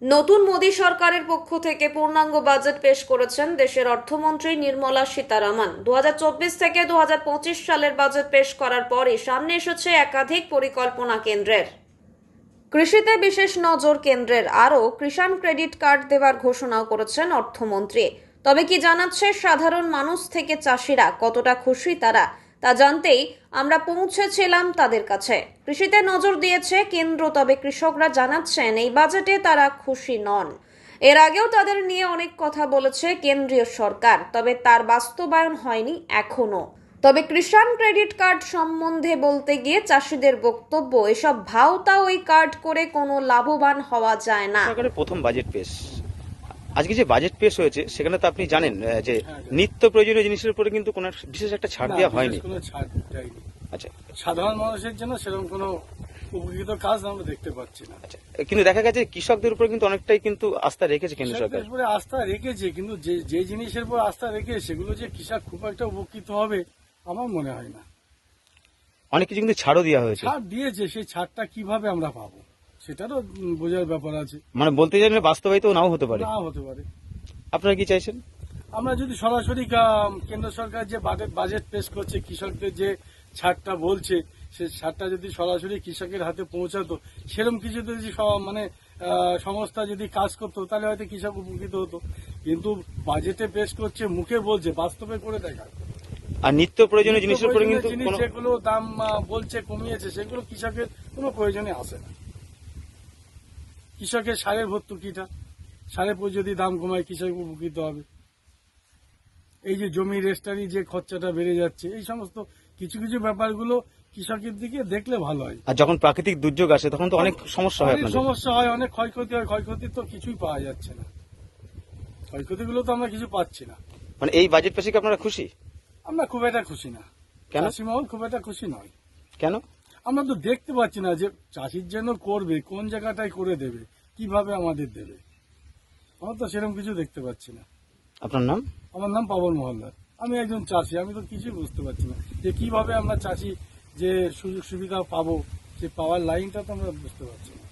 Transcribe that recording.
নতুন মোদী সরকারের পক্ষ থেকে পূর্ণাঙ্গ বাজেট পেশ করেছেন দেশের অর্থমন্ত্রী নির্মলা সীতারামন। 2024 থেকে 2025 সালের বাজেট পেশ করার পরই সামনে এসেছে একাধিক পরিকল্পনা কেন্দ্রের। কৃষিতে বিশেষ নজর কেন্দ্রের, আরও কিষাণ ক্রেডিট কার্ড দেওয়ার ঘোষণাও করেছেন অর্থমন্ত্রী। তবে কি জানাচ্ছে সাধারণ মানুষ থেকে চাষিরা, কতটা খুশি তারা, তা জানতেই আমরা পৌঁছেছিলাম তাদের কাছে। কৃষিতে নজর দিয়েছে কেন্দ্র, তবে কৃষকরা জানাচ্ছেন এই বাজেটে তারা খুশি নন। এর আগেও তাদের নিয়ে অনেক কথা বলেছে কেন্দ্রীয় সরকার, তবে তার বাস্তবায়ন হয়নি এখনো। তবে কিষাণ ক্রেডিট কার্ড সম্বন্ধে বলতে গিয়ে চাষিদের বক্তব্য, এসব ভাওতা ওই কার্ড করে কোনো লাভবান হওয়া যায় না। সরকারের প্রথম বাজেট পেশ, আজকে যে বাজেট পেশ হয়েছে সেখানে তো আপনি জানেন যে নিত্য প্রয়োজনীয় জিনিসের উপরে কিন্তু কোনো বিশেষ একটা ছাড় দেওয়া হয়নি। কোনো ছাড় দেয়নি। আচ্ছা, সাধারণ মানুষের জন্য সেরকম কোনো উপকৃত কাজ আমরা দেখতে পাচ্ছি না। আচ্ছা, কিন্তু দেখা গেছে কৃষকদের উপরে কিন্তু অনেকটাই কিন্তু আস্থা রেখেছে কেন্দ্র সরকার। কৃষকদের উপরে আস্থা রেখেছে, কিন্তু যে জিনিসের উপর আস্থা রেখে সেগুলো যে কৃষক খুব একটা উপকৃত হবে আমার মনে হয় না। অনেক কিছু কিন্তু ছাড়ও দেওয়া হয়েছে। ছাড় দিয়েছে, সেই ছাড়টা কিভাবে আমরা পাবো সেটারও বোঝার ব্যাপার আছে। মানে বলতে চাইলে বাস্তবায়িত নাও হতে পারে। নাও হতে পারে। আপনারা কি চাইছেন? আমরা যদি সরাসরি কেন্দ্র সরকার যে বাজেট পেশ করছে, কৃষকদের যে ছাড়টা বলছে, সে ছাড়টা যদি সরাসরি কৃষকের হাতে পৌঁছাতো, সেরকম কিছু যদি মানে সংস্থা যদি কাজ করতো, তাহলে হয়তো কৃষক উপকৃত হতো। কিন্তু বাজেটে পেশ করছে, মুখে বলছে, বাস্তবে করে দেখা। আর নিত্য প্রয়োজনীয় জিনিসের উপরে কিন্তু জিনিস কোনো যেগুলো দাম বলছে কমিয়েছে, সেগুলো কৃষকের কোনো প্রয়োজনে আসে না। কৃষকের সারের ভর্তুকিটা, সারের পর যদি দাম কমায় কৃষক উপকৃত হবে। এই যে জমি রেজিস্ট্রারি যে খরচাটা বেড়ে যাচ্ছে, এই সমস্ত কিছু কিছু ব্যাপারগুলো কৃষকের দিকে দেখলে ভালো হয়। আর যখন প্রাকৃতিক দুর্যোগ আসে তখন তো অনেক সমস্যা হয় অনেক আপনাদের। সমস্যা হয়, অনেক ক্ষয়ক্ষতি হয়। ক্ষয়ক্ষতির তো কিছুই পাওয়া যাচ্ছে না, ক্ষয়ক্ষতিগুলো তো আমরা কিছু পাচ্ছি না। মানে এই বাজেট পেশে কি আপনারা খুশি? আমরা খুব একটা খুশি না। কেন? চাষিমহল খুব একটা খুশি নয়। কেন? আমরা তো দেখতে পাচ্ছি না যে চাষির জন্য করবে, কোন জায়গাটায় করে দেবে, কিভাবে আমাদের দেবে। আমরা তো সেরকম কিছু দেখতে পাচ্ছি না। আপনার নাম? আমার নাম পাবন মহল্লার। আমি একজন চাষি, আমি তো কিছুই বুঝতে পারছি না যে কিভাবে আমরা চাষি যে সুযোগ সুবিধা পাবো, সে পাওয়ার লাইনটা তো আমরা বুঝতে পারছি না।